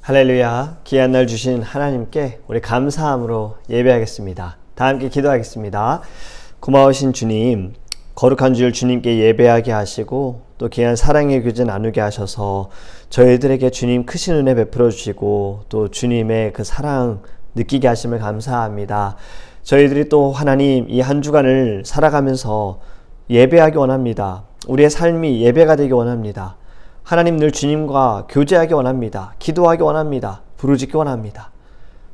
할렐루야. 귀한 날 주신 하나님께 우리 감사함으로 예배하겠습니다. 다 함께 기도하겠습니다. 고마우신 주님, 거룩한 주일 주님께 예배하게 하시고 또 귀한 사랑의 교제 나누게 하셔서 저희들에게 주님 크신 은혜 베풀어 주시고 또 주님의 그 사랑 느끼게 하심을 감사합니다. 저희들이 또 하나님 이 한 주간을 살아가면서 예배하기 원합니다. 우리의 삶이 예배가 되기 원합니다. 하나님 늘 주님과 교제하기 원합니다. 기도하기 원합니다. 부르짖기 원합니다.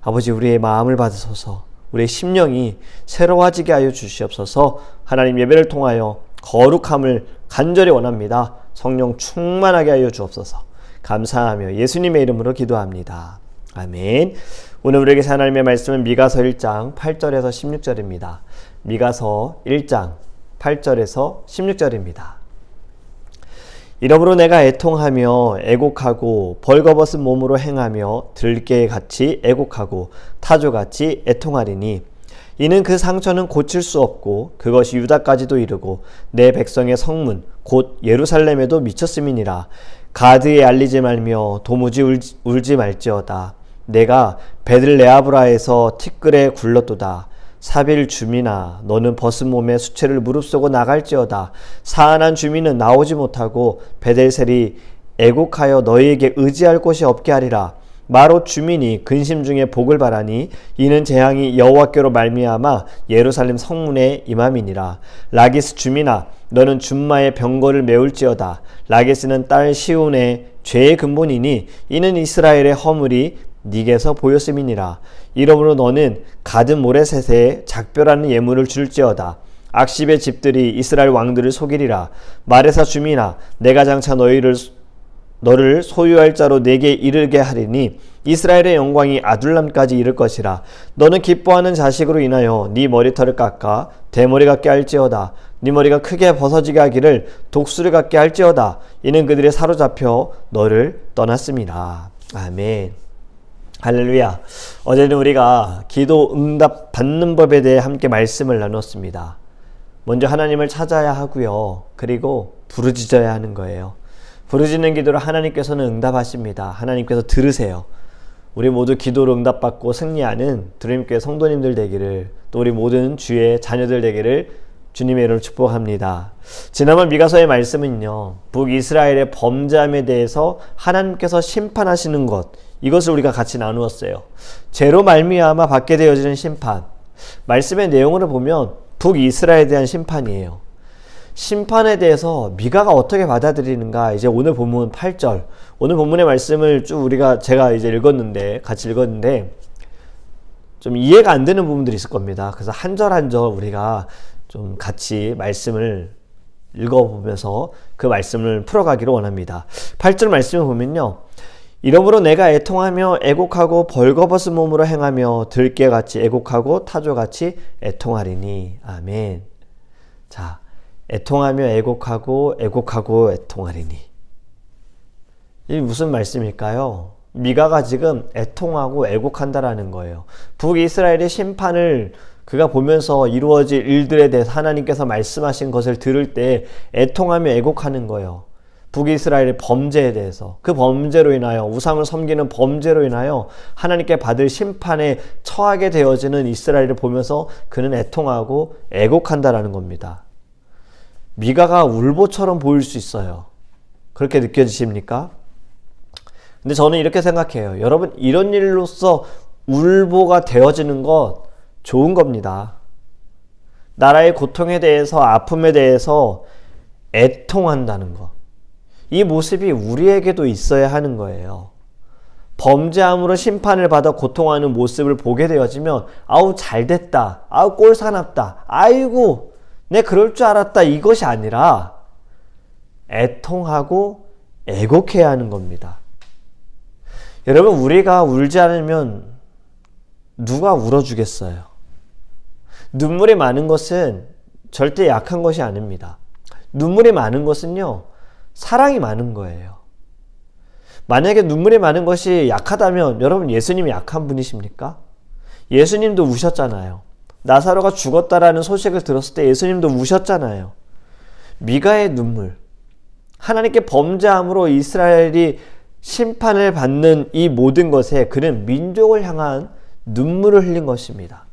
아버지, 우리의 마음을 받으소서. 우리의 심령이 새로워지게 하여 주시옵소서. 하나님 예배를 통하여 거룩함을 간절히 원합니다. 성령 충만하게 하여 주옵소서. 감사하며 예수님의 이름으로 기도합니다. 아멘. 오늘 우리에게 하나님의 말씀은 미가서 1장 8절에서 16절입니다. 미가서 1장 8절에서 16절입니다. 이러므로 내가 애통하며 애곡하고 벌거벗은 몸으로 행하며 들깨같이 애곡하고 타조같이 애통하리니 이는 그 상처는 고칠 수 없고 그것이 유다까지도 이르고 내 백성의 성문 곧 예루살렘에도 미쳤음이니라. 가드에 알리지 말며 도무지 울지 말지어다. 내가 베들레아브라에서 티끌에 굴렀도다. 사빌 주민아, 너는 벗은 몸에 수채를 무릅쓰고 나갈지어다. 사안한 주민은 나오지 못하고 베델셀이 애곡하여 너희에게 의지할 곳이 없게 하리라. 마롯 주민이 근심 중에 복을 바라니 이는 재앙이 여호와께로 말미암아 예루살렘 성문에 임함이니라. 라기스 주민아, 너는 준마의 병거를 메울지어다. 라기스는 딸 시온의 죄의 근본이니 이는 이스라엘의 허물이 네게서 보였음이니라. 이러므로 너는 가든 모레셋에 작별하는 예물을 줄지어다. 악십의 집들이 이스라엘 왕들을 속이리라. 마레사 주민아, 내가 장차 너를 소유할 자로 내게 이르게 하리니 이스라엘의 영광이 아둘람까지 이를 것이라. 너는 기뻐하는 자식으로 인하여 네 머리털을 깎아 대머리 같게 할지어다. 네 머리가 크게 벗어지게 하기를 독수리 같게 할지어다. 이는 그들이 사로잡혀 너를 떠났음이라. 아멘. 할렐루야. 어제는 우리가 기도 응답 받는 법에 대해 함께 말씀을 나눴습니다. 먼저 하나님을 찾아야 하고요. 그리고 부르짖어야 하는 거예요. 부르짖는 기도를 하나님께서는 응답하십니다. 하나님께서 들으세요. 우리 모두 기도로 응답받고 승리하는 드림교회 성도님들 되기를, 또 우리 모든 주의 자녀들 되기를 주님의 이름으로 축복합니다. 지난번 미가서의 말씀은요, 북이스라엘의 범죄함에 대해서 하나님께서 심판하시는 것, 이것을 우리가 같이 나누었어요. 죄로 말미암아 받게 되어지는 심판, 말씀의 내용을 보면 북이스라엘에 대한 심판이에요. 심판에 대해서 미가가 어떻게 받아들이는가, 이제 오늘 본문 8절, 오늘 본문의 말씀을 쭉 제가 이제 같이 읽었는데 좀 이해가 안 되는 부분들이 있을 겁니다. 그래서 한 절 한 절 우리가 좀 같이 말씀을 읽어보면서 그 말씀을 풀어가기를 원합니다. 8절 말씀을 보면요, 이러므로 내가 애통하며 애곡하고 벌거벗은 몸으로 행하며 들깨같이 애곡하고 타조같이 애통하리니. 아멘. 자, 애통하며 애곡하고 애통하리니. 이게 무슨 말씀일까요? 미가가 지금 애통하고 애곡한다라는 거예요. 북이스라엘의 심판을 그가 보면서 이루어질 일들에 대해서 하나님께서 말씀하신 것을 들을 때 애통하며 애곡하는 거예요. 북이스라엘의 범죄에 대해서, 그 범죄로 인하여, 우상을 섬기는 범죄로 인하여 하나님께 받을 심판에 처하게 되어지는 이스라엘을 보면서 그는 애통하고 애곡한다라는 겁니다. 미가가 울보처럼 보일 수 있어요. 그렇게 느껴지십니까? 근데 저는 이렇게 생각해요. 여러분, 이런 일로서 울보가 되어지는 것 좋은 겁니다. 나라의 고통에 대해서, 아픔에 대해서 애통한다는 것, 이 모습이 우리에게도 있어야 하는 거예요. 범죄함으로 심판을 받아 고통하는 모습을 보게 되어지면 아우 잘됐다, 아우 꼴사납다, 아이고 내 그럴 줄 알았다, 이것이 아니라 애통하고 애곡해야 하는 겁니다. 여러분, 우리가 울지 않으면 누가 울어주겠어요? 눈물이 많은 것은 절대 약한 것이 아닙니다. 눈물이 많은 것은요, 사랑이 많은 거예요. 만약에 눈물이 많은 것이 약하다면 여러분, 예수님이 약한 분이십니까? 예수님도 우셨잖아요. 나사로가 죽었다라는 소식을 들었을 때 예수님도 우셨잖아요. 미가의 눈물, 하나님께 범죄함으로 이스라엘이 심판을 받는 이 모든 것에 그는 민족을 향한 눈물을 흘린 것입니다.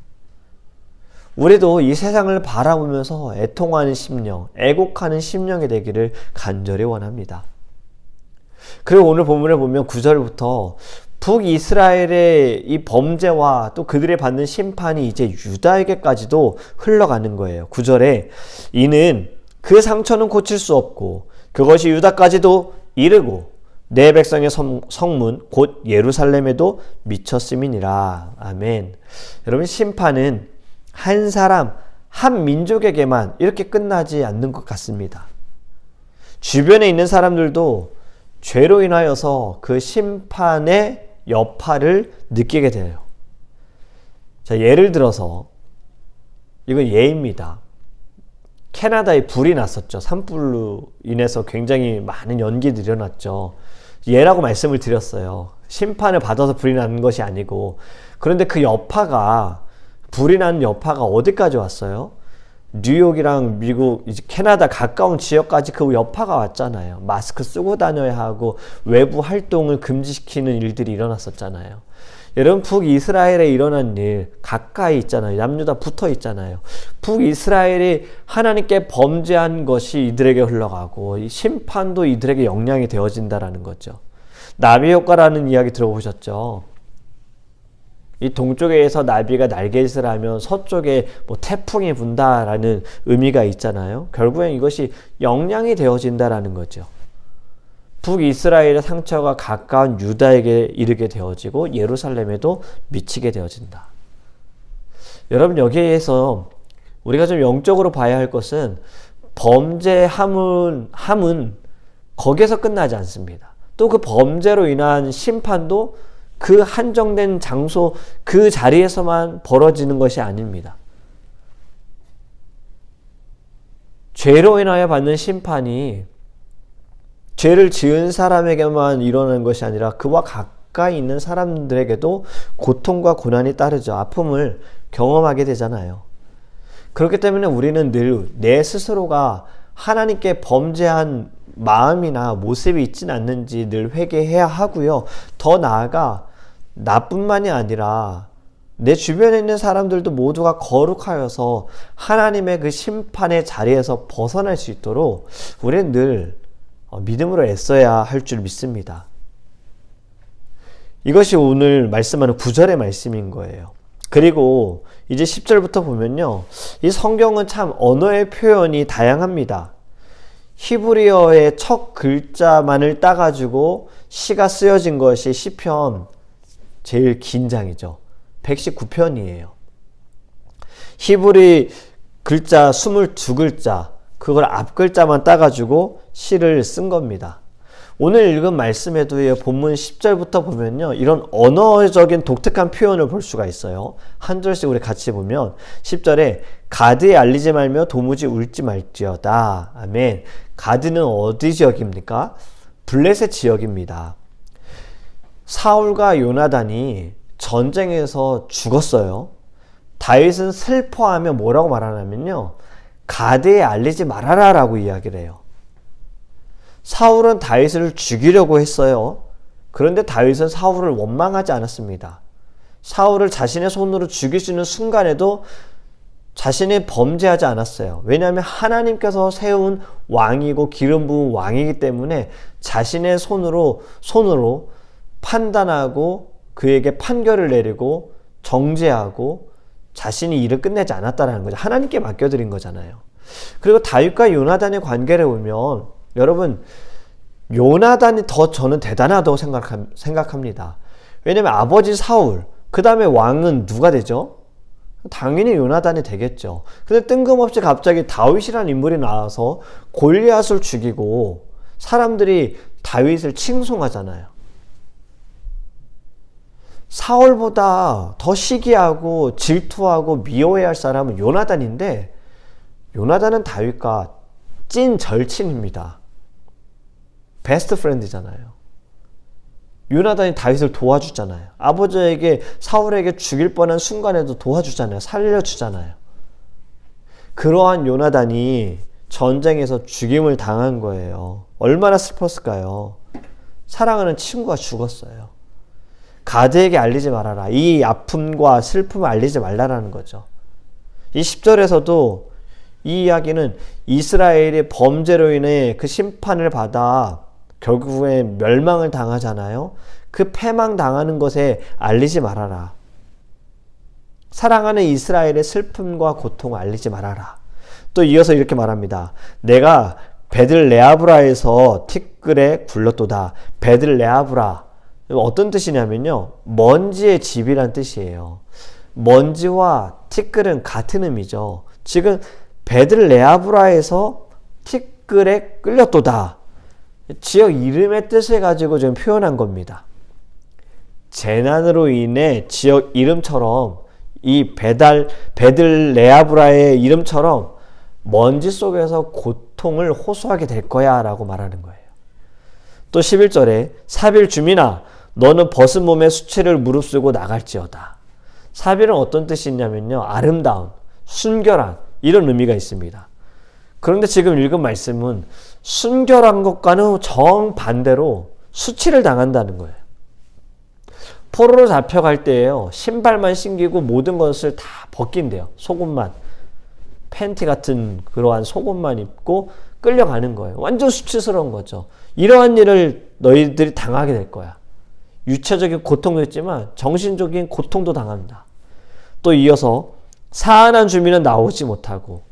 우리도 이 세상을 바라보면서 애통하는 심령, 애곡하는 심령이 되기를 간절히 원합니다. 그리고 오늘 본문을 보면 9절부터 북이스라엘의 이 범죄와 또 그들이 받는 심판이 이제 유다에게까지도 흘러가는 거예요. 9절에 이는 그 상처는 고칠 수 없고 그것이 유다까지도 이르고 내 백성의 성문 곧 예루살렘에도 미쳤음이니라. 아멘. 여러분, 심판은 한 사람, 한 민족에게만 이렇게 끝나지 않는 것 같습니다. 주변에 있는 사람들도 죄로 인하여서 그 심판의 여파를 느끼게 돼요. 자, 예를 들어서 이건 예입니다. 캐나다에 불이 났었죠. 산불로 인해서 굉장히 많은 연기들이 일어났죠. 예라고 말씀을 드렸어요. 심판을 받아서 불이 나는 것이 아니고. 그런데 그 여파가, 불이 나는 여파가 어디까지 왔어요? 뉴욕이랑 미국, 이제 캐나다 가까운 지역까지 그 여파가 왔잖아요. 마스크 쓰고 다녀야 하고 외부 활동을 금지시키는 일들이 일어났었잖아요. 여러분, 북이스라엘에 일어난 일 가까이 있잖아요. 남유다 붙어 있잖아요. 북이스라엘이 하나님께 범죄한 것이 이들에게 흘러가고 이 심판도 이들에게 영향이 되어진다라는 거죠. 나비 효과라는 이야기 들어보셨죠? 이 동쪽에서 나비가 날갯짓을 하면 서쪽에 뭐 태풍이 분다라는 의미가 있잖아요. 결국엔 이것이 영향이 되어진다라는 거죠. 북이스라엘의 상처가 가까운 유다에게 이르게 되어지고 예루살렘에도 미치게 되어진다. 여러분, 여기에서 우리가 좀 영적으로 봐야 할 것은 범죄 함은 거기에서 끝나지 않습니다. 또 그 범죄로 인한 심판도 그 한정된 장소, 그 자리에서만 벌어지는 것이 아닙니다. 죄로 인하여 받는 심판이 죄를 지은 사람에게만 일어나는 것이 아니라 그와 가까이 있는 사람들에게도 고통과 고난이 따르죠. 아픔을 경험하게 되잖아요. 그렇기 때문에 우리는 늘 내 스스로가 하나님께 범죄한 마음이나 모습이 있지는 않는지 늘 회개해야 하고요. 더 나아가 나뿐만이 아니라 내 주변에 있는 사람들도 모두가 거룩하여서 하나님의 그 심판의 자리에서 벗어날 수 있도록 우리는 늘 믿음으로 애써야 할 줄 믿습니다. 이것이 오늘 말씀하는 9절의 말씀인 거예요. 그리고 이제 10절부터 보면요, 이 성경은 참 언어의 표현이 다양합니다. 히브리어의 첫 글자만을 따가지고 시가 쓰여진 것이 시편 제일 긴 장이죠. 119편이에요. 히브리 글자 22글자, 그걸 앞글자만 따가지고 시를 쓴 겁니다. 오늘 읽은 말씀에도 본문 10절부터 보면요, 이런 언어적인 독특한 표현을 볼 수가 있어요. 한 절씩 우리 같이 보면 10절에 가드에 알리지 말며 도무지 울지 말지어다. 아멘. 가드는 어디 지역입니까? 블레셋 지역입니다. 사울과 요나단이 전쟁에서 죽었어요. 다윗은 슬퍼하며 뭐라고 말하냐면요, 가드에 알리지 말아라 라고 이야기를 해요. 사울은 다윗을 죽이려고 했어요. 그런데 다윗은 사울을 원망하지 않았습니다. 사울을 자신의 손으로 죽일 수 있는 순간에도 자신이 범죄하지 않았어요. 왜냐하면 하나님께서 세운 왕이고 기름 부은 왕이기 때문에 자신의 손으로 판단하고 그에게 판결을 내리고 정죄하고 자신이 일을 끝내지 않았다는 거죠. 하나님께 맡겨드린 거잖아요. 그리고 다윗과 요나단의 관계를 보면 여러분, 요나단이 더 저는 대단하다고 생각합니다. 왜냐하면 아버지 사울, 그 다음에 왕은 누가 되죠? 당연히 요나단이 되겠죠. 근데 뜬금없이 갑자기 다윗이라는 인물이 나와서 골리앗을 죽이고 사람들이 다윗을 칭송하잖아요. 사울보다 더 시기하고 질투하고 미워해야 할 사람은 요나단인데, 요나단은 다윗과 찐 절친입니다. 베스트 프렌드잖아요. 요나단이 다윗을 도와주잖아요. 아버지에게, 사울에게 죽일 뻔한 순간에도 도와주잖아요. 살려주잖아요. 그러한 요나단이 전쟁에서 죽임을 당한 거예요. 얼마나 슬펐을까요? 사랑하는 친구가 죽었어요. 가드에게 알리지 말아라. 이 아픔과 슬픔을 알리지 말라라는 거죠. 이 10절에서도 이 이야기는 이스라엘의 범죄로 인해 그 심판을 받아 결국에 멸망을 당하잖아요. 그 패망당하는 것에 알리지 말아라. 사랑하는 이스라엘의 슬픔과 고통을 알리지 말아라. 또 이어서 이렇게 말합니다. 내가 베들레아브라에서 티끌에 굴렀도다. 베들레아브라. 어떤 뜻이냐면요. 먼지의 집이란 뜻이에요. 먼지와 티끌은 같은 의미죠. 지금 베들레아브라에서 티끌에 끌렸도다. 지역 이름의 뜻을 가지고 좀 표현한 겁니다. 재난으로 인해 지역 이름처럼 이 베들레아브라의 이름처럼 먼지 속에서 고통을 호소하게 될 거야 라고 말하는 거예요. 또 11절에 사빌 주민아 너는 벗은 몸에 수치를 무릅쓰고 나갈지어다. 사빌은 어떤 뜻이 있냐면요. 아름다운, 순결한 이런 의미가 있습니다. 그런데 지금 읽은 말씀은 순결한 것과는 정반대로 수치를 당한다는 거예요. 포로로 잡혀갈 때에요. 신발만 신기고 모든 것을 다 벗긴대요. 속옷만. 팬티 같은 그러한 속옷만 입고 끌려가는 거예요. 완전 수치스러운 거죠. 이러한 일을 너희들이 당하게 될 거야. 육체적인 고통도 있지만 정신적인 고통도 당한다. 또 이어서 사하난 주민은 나오지 못하고,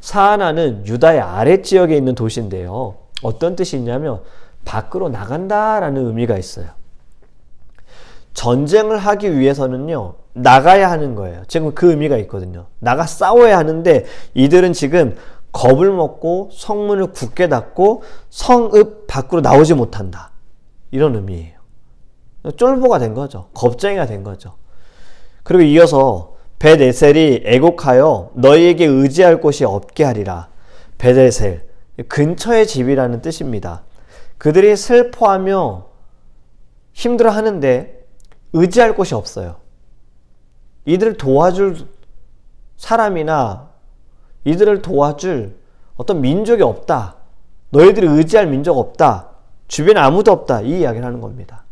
사하난은 유다의 아랫지역에 있는 도시인데요. 어떤 뜻이 있냐면 밖으로 나간다라는 의미가 있어요. 전쟁을 하기 위해서는요, 나가야 하는 거예요. 지금 그 의미가 있거든요. 나가 싸워야 하는데 이들은 지금 겁을 먹고 성문을 굳게 닫고 성읍 밖으로 나오지 못한다. 이런 의미예요. 쫄보가 된 거죠. 겁쟁이가 된 거죠. 그리고 이어서 벳에셀이 애곡하여 너희에게 의지할 곳이 없게 하리라. 벳에셀, 근처의 집이라는 뜻입니다. 그들이 슬퍼하며 힘들어하는데 의지할 곳이 없어요. 이들을 도와줄 사람이나 이들을 도와줄 어떤 민족이 없다. 너희들이 의지할 민족 없다. 주변에 아무도 없다. 이 이야기를 하는 겁니다.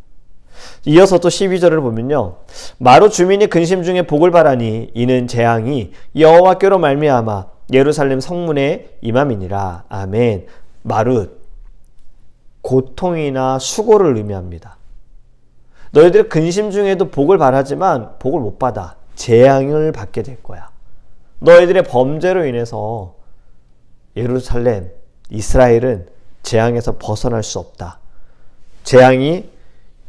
이어서 또 12절을 보면요. 마루 주민이 근심 중에 복을 바라니 이는 재앙이 여호와께로 말미암아 예루살렘 성문에 임함이니라. 아멘. 마룻, 고통이나 수고를 의미합니다. 너희들 근심 중에도 복을 바라지만 복을 못 받아. 재앙을 받게 될 거야. 너희들의 범죄로 인해서 예루살렘, 이스라엘은 재앙에서 벗어날 수 없다. 재앙이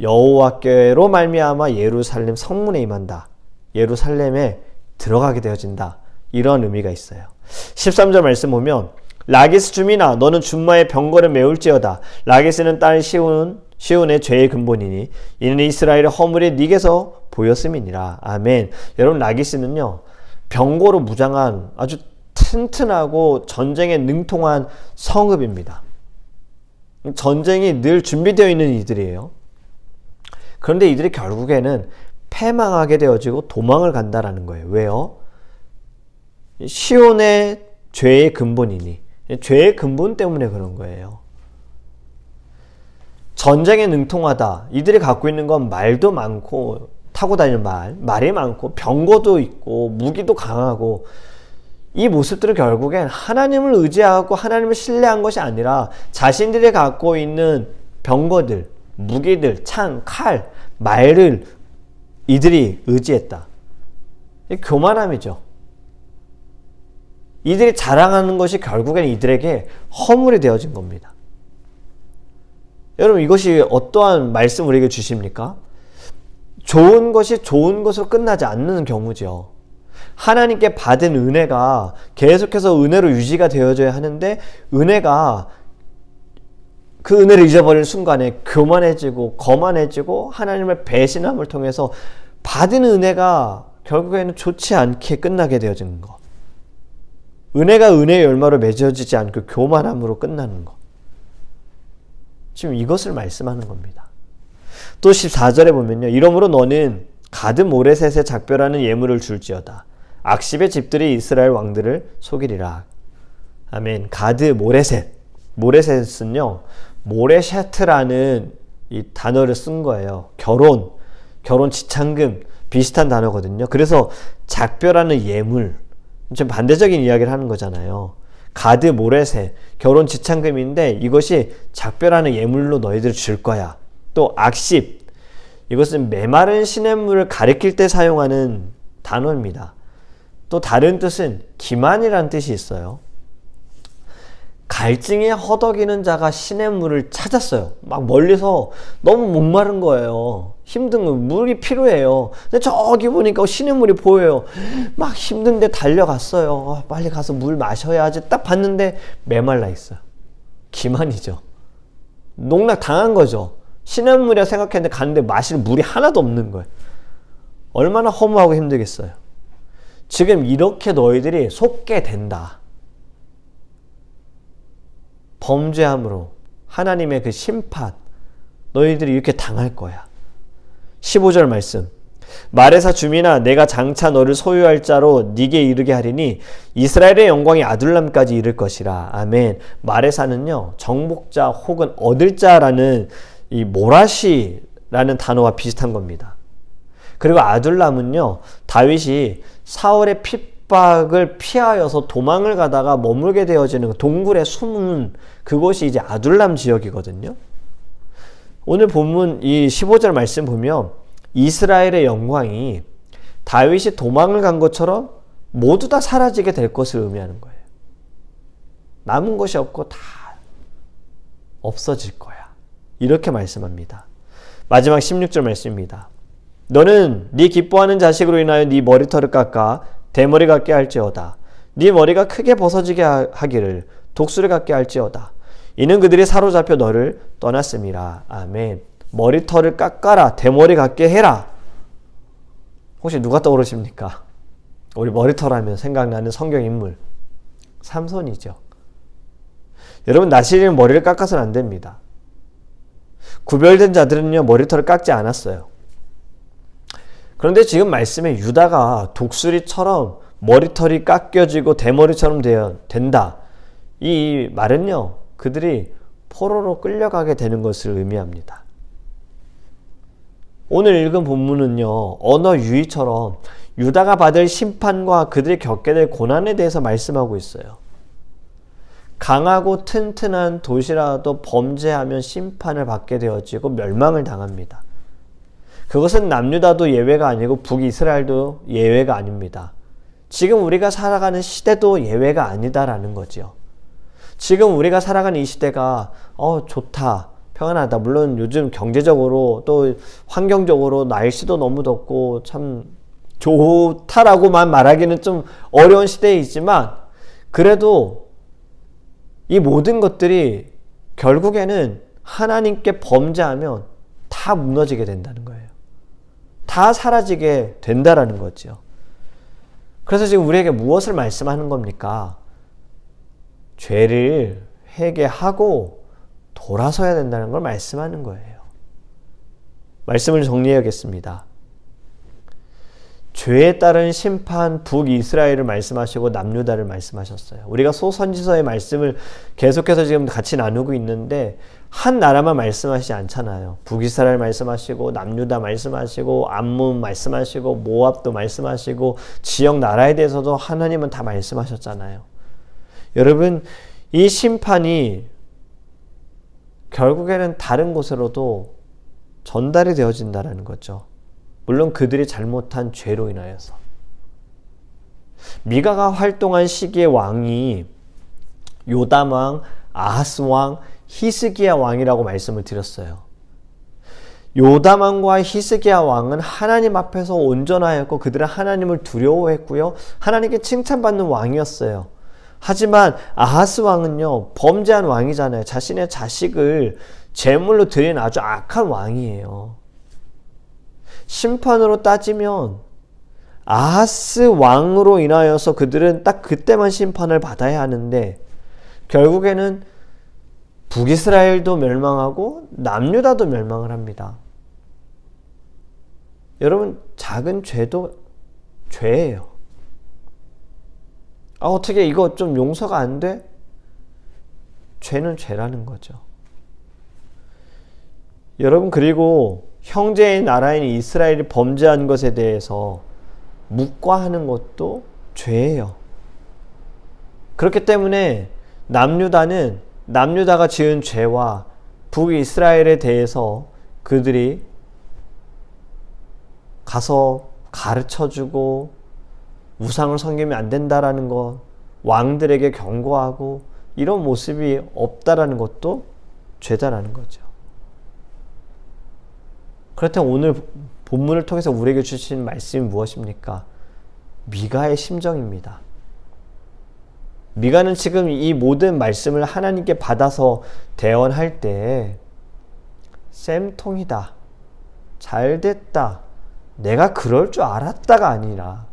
여호와께로 말미암아 예루살렘 성문에 임한다. 예루살렘에 들어가게 되어진다. 이런 의미가 있어요. 13절 말씀 보면 라기스 주민아 너는 준마의 병거를 메울지어다. 라기스는 딸 시온의 죄의 근본이니 이는 이스라엘의 허물이 네게서 보였음이니라. 아멘. 여러분 라기스는요. 병거로 무장한 아주 튼튼하고 전쟁에 능통한 성읍입니다. 전쟁이 늘 준비되어 있는 이들이에요. 그런데 이들이 결국에는 패망하게 되어지고 도망을 간다라는 거예요. 왜요? 시온의 죄의 근본이니 죄의 근본 때문에 그런 거예요. 전쟁에 능통하다. 이들이 갖고 있는 건 말도 많고 타고 다니는 말이 많고 병거도 있고 무기도 강하고 이 모습들은 결국엔 하나님을 의지하고 하나님을 신뢰한 것이 아니라 자신들이 갖고 있는 병거들, 무기들, 창, 칼, 말을 이들이 의지했다. 교만함이죠. 이들이 자랑하는 것이 결국엔 이들에게 허물이 되어진 겁니다. 여러분 이것이 어떠한 말씀 우리에게 주십니까? 좋은 것이 좋은 것으로 끝나지 않는 경우죠. 하나님께 받은 은혜가 계속해서 은혜로 유지가 되어져야 하는데 은혜가 그 은혜를 잊어버리는 순간에 교만해지고 거만해지고 하나님을 배신함을 통해서 받은 은혜가 결국에는 좋지 않게 끝나게 되어지는 것. 은혜가 은혜의 열매로 맺어지지 않고 교만함으로 끝나는 것. 지금 이것을 말씀하는 겁니다. 또 14절에 보면요. 이러므로 너는 가드 모레셋에 작별하는 예물을 줄지어다. 악십의 집들이 이스라엘 왕들을 속이리라. 아멘. 가드 모레셋. 모레셋은요. 모레셰트라는 이 단어를 쓴 거예요. 결혼 지참금 비슷한 단어거든요. 그래서 작별하는 예물, 좀 반대적인 이야기를 하는 거잖아요. 가드 모레세, 결혼 지참금인데 이것이 작별하는 예물로 너희들 줄 거야. 또 악십, 이것은 메마른 시냇물을 가리킬 때 사용하는 단어입니다. 또 다른 뜻은 기만이라는 뜻이 있어요. 갈증에 허덕이는 자가 시냇물을 찾았어요. 막 멀리서 너무 목마른 거예요. 힘든 거, 물이 필요해요. 근데 저기 보니까 시냇물이 보여요. 막 힘든데 달려갔어요. 빨리 가서 물 마셔야지. 딱 봤는데 메말라 있어요. 기만이죠. 농락 당한 거죠. 시냇물이라 생각했는데 갔는데 마실 물이 하나도 없는 거예요. 얼마나 허무하고 힘들겠어요. 지금 이렇게 너희들이 속게 된다. 범죄함으로 하나님의 그 심판, 너희들이 이렇게 당할 거야. 15절 말씀, 마레사 주민아 내가 장차 너를 소유할 자로 네게 이르게 하리니 이스라엘의 영광이 아둘람까지 이를 것이라. 아멘. 마레사는요 정복자 혹은 얻을 자라는 이 모라시라는 단어와 비슷한 겁니다. 그리고 아둘람은요 다윗이 사울의 핍박을 피하여서 도망을 가다가 머물게 되어지는 동굴에 숨은 그곳이 이제 아둘람 지역이거든요. 오늘 본문 이 15절 말씀 보면 이스라엘의 영광이 다윗이 도망을 간 것처럼 모두 다 사라지게 될 것을 의미하는 거예요. 남은 것이 없고 다 없어질 거야. 이렇게 말씀합니다. 마지막 16절 말씀입니다. 너는 네 기뻐하는 자식으로 인하여 네 머리털을 깎아 대머리 같게 할지어다. 네 머리가 크게 벗어지게 하기를 독수리 같게 할지어다. 이는 그들이 사로잡혀 너를 떠났음이라. 아멘. 머리털을 깎아라. 대머리 같게 해라. 혹시 누가 떠오르십니까? 우리 머리털 하면 생각나는 성경 인물 삼손이죠. 여러분 나시리는 머리를 깎아서는 안 됩니다. 구별된 자들은요 머리털을 깎지 않았어요. 그런데 지금 말씀에 유다가 독수리처럼 머리털이 깎여지고 대머리처럼 된다. 이 말은요 그들이 포로로 끌려가게 되는 것을 의미합니다. 오늘 읽은 본문은요 언어 유희처럼 유다가 받을 심판과 그들이 겪게 될 고난에 대해서 말씀하고 있어요. 강하고 튼튼한 도시라도 범죄하면 심판을 받게 되어지고 멸망을 당합니다. 그것은 남유다도 예외가 아니고 북이스라엘도 예외가 아닙니다. 지금 우리가 살아가는 시대도 예외가 아니다라는 거죠. 지금 우리가 살아가는 이 시대가 좋다, 평안하다. 물론 요즘 경제적으로 또 환경적으로 날씨도 너무 덥고 참 좋다라고만 말하기는 좀 어려운 시대이지만 그래도 이 모든 것들이 결국에는 하나님께 범죄하면 다 무너지게 된다는 거예요. 다 사라지게 된다라는 거죠. 그래서 지금 우리에게 무엇을 말씀하는 겁니까? 죄를 회개하고 돌아서야 된다는 걸 말씀하는 거예요. 말씀을 정리해야겠습니다. 죄에 따른 심판 북이스라엘을 말씀하시고 남유다를 말씀하셨어요. 우리가 소선지서의 말씀을 계속해서 지금 같이 나누고 있는데 한 나라만 말씀하시지 않잖아요. 북이스라엘 말씀하시고 남유다 말씀하시고 암몬 말씀하시고 모압도 말씀하시고 지역 나라에 대해서도 하나님은 다 말씀하셨잖아요. 여러분 이 심판이 결국에는 다른 곳으로도 전달이 되어진다는 거죠. 물론 그들이 잘못한 죄로 인하여서. 미가가 활동한 시기의 왕이 요담 왕, 아하스 왕, 히스기야 왕이라고 말씀을 드렸어요. 요담 왕과 히스기야 왕은 하나님 앞에서 온전하였고 그들은 하나님을 두려워했고요. 하나님께 칭찬받는 왕이었어요. 하지만 아하스 왕은요 범죄한 왕이잖아요. 자신의 자식을 제물로 드린 아주 악한 왕이에요. 심판으로 따지면 아하스 왕으로 인하여서 그들은 딱 그때만 심판을 받아야 하는데 결국에는 북이스라엘도 멸망하고 남유다도 멸망을 합니다. 여러분 작은 죄도 죄예요. 어떻게 이거 좀 용서가 안 돼? 죄는 죄라는 거죠. 여러분, 그리고 형제의 나라인 이스라엘이 범죄한 것에 대해서 묵과하는 것도 죄예요. 그렇기 때문에 남유다가 지은 죄와 북이스라엘에 대해서 그들이 가서 가르쳐주고 우상을 섬기면 안 된다라는 것, 왕들에게 경고하고 이런 모습이 없다라는 것도 죄다라는 거죠. 그렇다면 오늘 본문을 통해서 우리에게 주신 말씀이 무엇입니까? 미가의 심정입니다. 미가는 지금 이 모든 말씀을 하나님께 받아서 대언할 때 쌤통이다, 잘됐다, 내가 그럴 줄 알았다가 아니라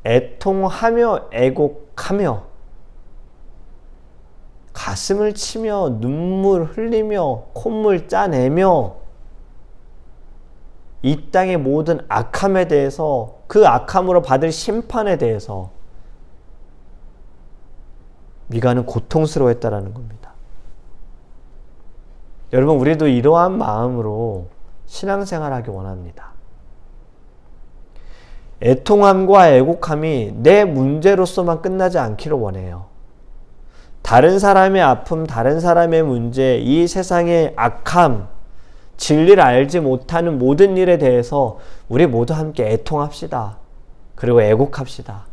애통하며 애곡하며 가슴을 치며 눈물 흘리며 콧물 짜내며 이 땅의 모든 악함에 대해서, 그 악함으로 받을 심판에 대해서 미가는 고통스러워했다라는 겁니다. 여러분, 우리도 이러한 마음으로 신앙생활하기 원합니다. 애통함과 애곡함이 내 문제로서만 끝나지 않기를 원해요. 다른 사람의 아픔, 다른 사람의 문제, 이 세상의 악함, 진리를 알지 못하는 모든 일에 대해서 우리 모두 함께 애통합시다. 그리고 애곡합시다.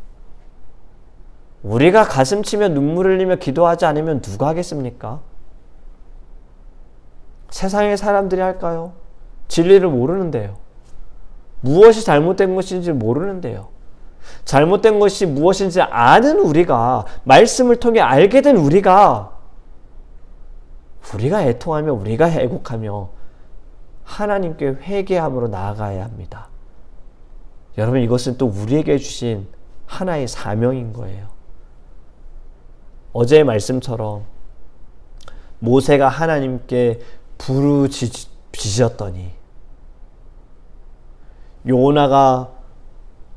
우리가 가슴치며 눈물 흘리며 기도하지 않으면 누가 하겠습니까? 세상의 사람들이 할까요? 진리를 모르는데요. 무엇이 잘못된 것인지 모르는데요. 잘못된 것이 무엇인지 아는 우리가, 말씀을 통해 알게 된 우리가 애통하며 우리가 애곡하며 하나님께 회개함으로 나아가야 합니다. 여러분, 이것은 또 우리에게 주신 하나의 사명인 거예요. 어제의 말씀처럼 모세가 하나님께 부르짖었더니 요나가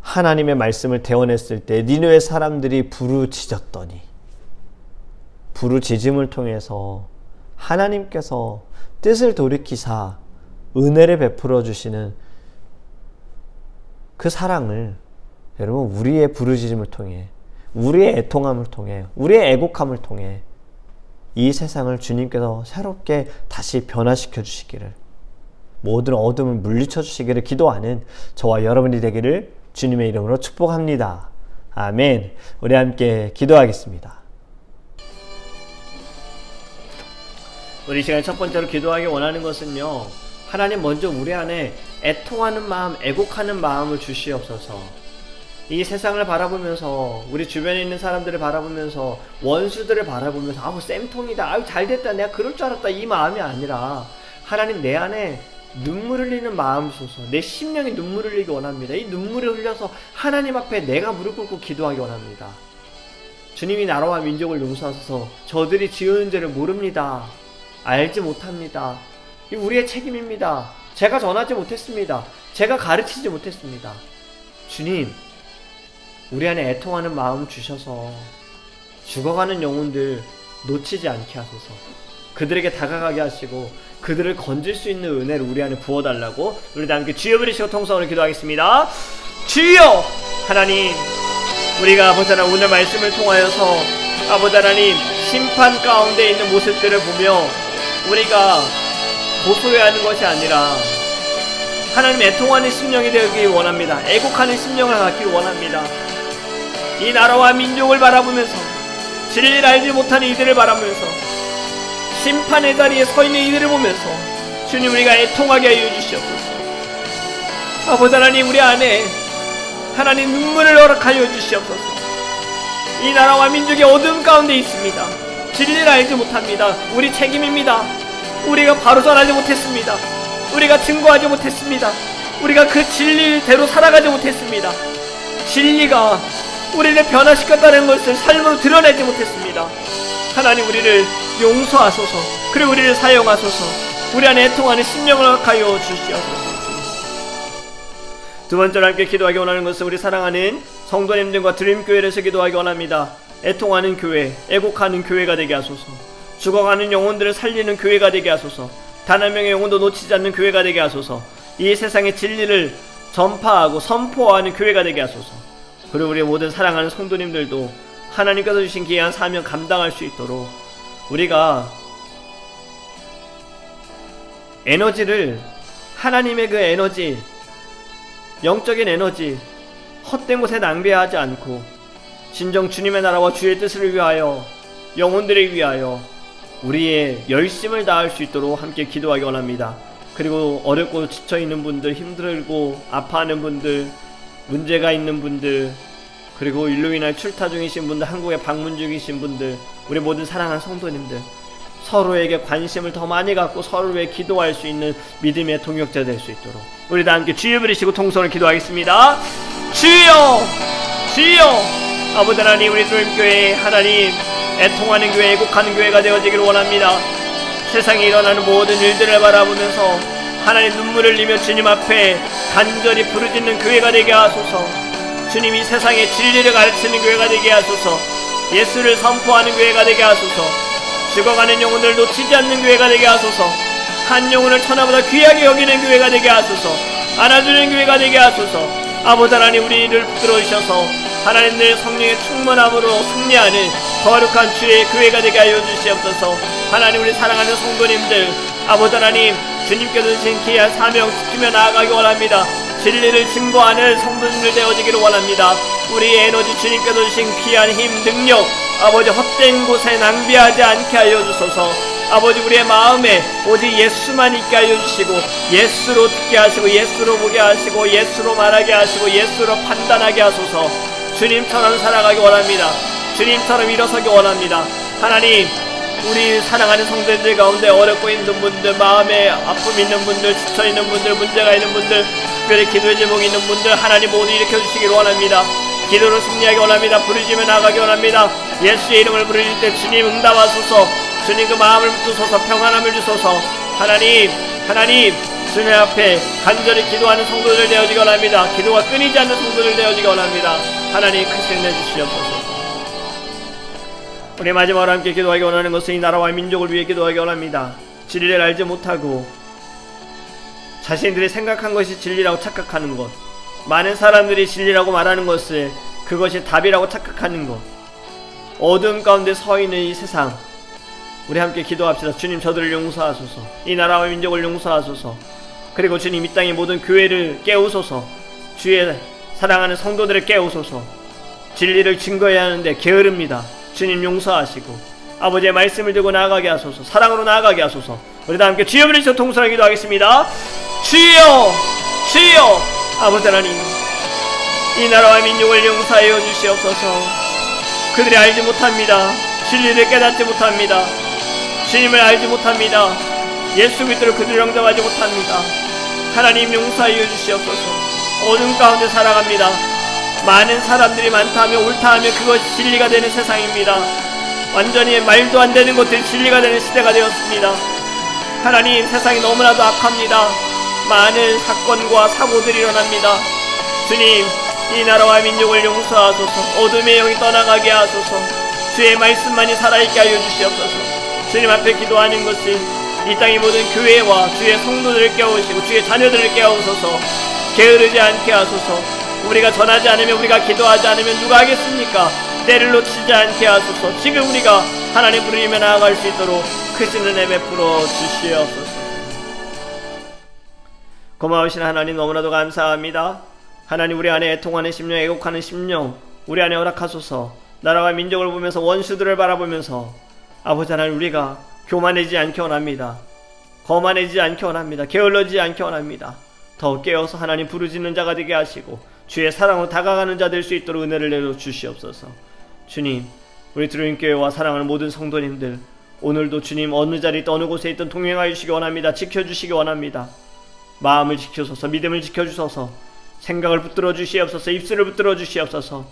하나님의 말씀을 대언했을 때 니느웨 사람들이 부르짖었더니, 부르짖음을 통해서 하나님께서 뜻을 돌이키사 은혜를 베풀어 주시는 그 사랑을 여러분, 우리의 부르짖음을 통해, 우리의 애통함을 통해, 우리의 애곡함을 통해 이 세상을 주님께서 새롭게 다시 변화시켜 주시기를, 모든 어둠을 물리쳐 주시기를 기도하는 저와 여러분이 되기를 주님의 이름으로 축복합니다. 아멘. 우리 함께 기도하겠습니다. 우리 시간에 첫 번째로 기도하기 원하는 것은요, 하나님 먼저 우리 안에 애통하는 마음, 애곡하는 마음을 주시옵소서. 이 세상을 바라보면서, 우리 주변에 있는 사람들을 바라보면서, 원수들을 바라보면서 아우 쌤통이다, 아우 잘됐다, 내가 그럴 줄 알았다, 이 마음이 아니라 하나님, 내 안에 눈물 흘리는 마음 주소서. 내 심령이 눈물 흘리기 원합니다. 이 눈물을 흘려서 하나님 앞에 내가 무릎 꿇고 기도하기 원합니다. 주님이 나라와 민족을 용서하소서. 저들이 지은 죄를 모릅니다. 알지 못합니다. 이 우리의 책임입니다. 제가 전하지 못했습니다. 제가 가르치지 못했습니다. 주님, 우리 안에 애통하는 마음 주셔서 죽어가는 영혼들 놓치지 않게 하소서. 그들에게 다가가게 하시고 그들을 건질 수 있는 은혜를 우리 안에 부어달라고 우리 다 함께 주여 부르시고 통성으로 기도하겠습니다. 주여! 하나님, 우리가 아버지 하나님 오늘 말씀을 통하여서 아버지 하나님 심판 가운데 있는 모습들을 보며 우리가 고소해하는 것이 아니라 하나님 애통하는 심령이 되기 원합니다. 애곡하는 심령을 갖기 원합니다. 이 나라와 민족을 바라보면서 진리를 알지 못하는 이들을 바라보면서 심판의 자리에 서 있는 이들을 보면서 주님, 우리가 애통하게 하여 주시옵소서. 아버지 하나님, 우리 안에 하나님 눈물을 허락하여 주시옵소서. 이 나라와 민족이 어둠 가운데 있습니다. 진리를 알지 못합니다. 우리 책임입니다. 우리가 바로 전하지 못했습니다. 우리가 증거하지 못했습니다. 우리가 그 진리대로 살아가지 못했습니다. 진리가 우리를 변화시켰다는 것을 삶으로 드러내지 못했습니다. 하나님, 우리를 용서하소서. 그리고 우리를 사용하소서. 우리 안에 애통하는 심령을 허락하여 주시옵소서. 두 번째로 함께 기도하기 원하는 것은 우리 사랑하는 성도님들과 드림교회에서 기도하기 원합니다. 애통하는 교회, 애곡하는 교회가 되게 하소서. 죽어가는 영혼들을 살리는 교회가 되게 하소서. 단 한 명의 영혼도 놓치지 않는 교회가 되게 하소서. 이 세상의 진리를 전파하고 선포하는 교회가 되게 하소서. 그리고 우리 모든 사랑하는 성도님들도 하나님께서 주신 귀한 사명 감당할 수 있도록 우리가 에너지를, 하나님의 그 에너지, 영적인 에너지 헛된 곳에 낭비하지 않고 진정 주님의 나라와 주의 뜻을 위하여, 영혼들을 위하여 우리의 열심을 다할 수 있도록 함께 기도하기 원합니다. 그리고 어렵고 지쳐있는 분들, 힘들고 아파하는 분들, 문제가 있는 분들, 그리고 일로 인하여 출타 중이신 분들, 한국에 방문 중이신 분들, 우리 모든 사랑하는 성도님들, 서로에게 관심을 더 많이 갖고 서로를 위해 기도할 수 있는 믿음의 동역자 될 수 있도록 우리 다 함께 주여 부르시고 통성을 기도하겠습니다. 주여, 주여. 아버지 하나님, 우리 주님교회 하나님, 애통하는 교회, 애곡하는 교회가 되어지기를 원합니다. 세상에 일어나는 모든 일들을 바라보면서 하나님 눈물을 흘리며 주님 앞에 간절히 부르짖는 교회가 되게 하소서. 주님, 이 세상의 진리를 가르치는 교회가 되게 하소서. 예수를 선포하는 교회가 되게 하소서. 죽어가는 영혼을 놓치지 않는 교회가 되게 하소서. 한 영혼을 천하보다 귀하게 여기는 교회가 되게 하소서. 안아주는 교회가 되게 하소서. 아버지 하나님, 우리를 붙들어 주셔서 하나님 늘 성령의 충만함으로 승리하는 거룩한 주의 교회가 되게 하여 주시옵소서. 하나님, 우리 사랑하는 성도님들, 아버지 하나님, 주님께서 주신 귀한 사명 지키며 나아가기 원합니다. 진리를 증거하는 성도님들 되어지기를 원합니다. 우리의 에너지, 주님께서 주신 귀한 힘, 능력, 아버지 헛된 곳에 낭비하지 않게 하여 주소서. 아버지, 우리의 마음에 오직 예수만 있게 하여 주시고, 예수로 듣게 하시고, 예수로 보게 하시고, 예수로 말하게 하시고, 예수로 판단하게 하소서. 주님처럼 살아가기 원합니다. 주님처럼 일어서기 원합니다. 하나님, 우리 사랑하는 성도들 가운데 어렵고 있는 분들, 마음에 아픔 있는 분들, 지쳐있는 분들, 문제가 있는 분들, 특별히 기도의 제목이 있는 분들, 하나님 모두 일으켜주시기를 원합니다. 기도로 승리하기 원합니다. 부르짖으며 나가기 원합니다. 예수의 이름을 부르실 때 주님 응답하소서. 주님 그 마음을 붙드소서. 평안함을 주소서. 하나님, 하나님, 주님 앞에 간절히 기도하는 성도들 되어지기 원합니다. 기도가 끊이지 않는 성도들 되어지기 원합니다. 하나님 크신 내 주시옵소서. 우리 마지막으로 함께 기도하기 원하는 것은 이 나라와 민족을 위해 기도하기 원합니다. 진리를 알지 못하고 자신들이 생각한 것이 진리라고 착각하는 것, 많은 사람들이 진리라고 말하는 것을 그것이 답이라고 착각하는 것, 어두움 가운데 서 있는 이 세상, 우리 함께 기도합시다. 주님, 저들을 용서하소서. 이 나라와 민족을 용서하소서. 그리고 주님, 이 땅의 모든 교회를 깨우소서. 주의 사랑하는 성도들을 깨우소서. 진리를 증거해야 하는데 게으릅니다. 주님 용서하시고 아버지의 말씀을 들고 나아가게 하소서. 사랑으로 나아가게 하소서. 우리 다 함께 주여 부르시고 통성을 기도하겠습니다. 주여, 주여. 아버지 하나님, 이 나라와 민족을 용서하여 주시옵소서. 그들이 알지 못합니다. 진리를 깨닫지 못합니다. 주님을 알지 못합니다. 예수 그리스도를 그들 영접하지 못합니다. 하나님 용서하여 주시옵소서. 어둠 가운데 살아갑니다. 많은 사람들이 많다며 옳다하며 그것이 진리가 되는 세상입니다. 완전히 말도 안 되는 것들이 진리가 되는 시대가 되었습니다. 하나님, 세상이 너무나도 악합니다. 많은 사건과 사고들이 일어납니다. 주님, 이 나라와 민족을 용서하소서. 어둠의 영이 떠나가게 하소서. 주의 말씀만이 살아있게 하여 주시옵소서. 주님 앞에 기도하는 것이 이 땅의 모든 교회와 주의 성도들을 깨우시고 주의 자녀들을 깨우소서. 게으르지 않게 하소서. 우리가 전하지 않으면, 우리가 기도하지 않으면 누가 하겠습니까? 때를 놓치지 않게 하소서. 지금 우리가 하나님 부르며 나아갈 수 있도록 크신 은혜 베풀어 주시옵소서. 고마우신 하나님, 너무나도 감사합니다. 하나님, 우리 안에 애통하는 심령, 애곡하는 심령 우리 안에 허락하소서. 나라와 민족을 보면서, 원수들을 바라보면서 아버지 하나님, 우리가 교만해지지 않게 원합니다. 거만해지지 않게 원합니다. 게을러지지 않게 원합니다. 더 깨어서 하나님 부르짖는 자가 되게 하시고 주의 사랑으로 다가가는 자 될 수 있도록 은혜를 내려 주시옵소서. 주님, 우리 드림교회와 사랑하는 모든 성도님들, 오늘도 주님 어느 자리에 어느 곳에 있든 동행하여 주시기 원합니다. 지켜주시기 원합니다. 마음을 지켜소서. 믿음을 지켜주소서. 생각을 붙들어 주시옵소서. 입술을 붙들어 주시옵소서.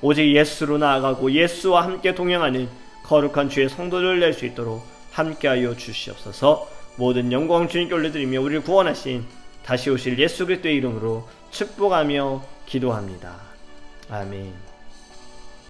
오직 예수로 나아가고 예수와 함께 동행하는 거룩한 주의 성도를 낼 수 있도록 함께하여 주시옵소서. 모든 영광 주님께 올려드리며 우리를 구원하신 다시 오실 예수 그리스도의 이름으로 축복하며 기도합니다. 아멘.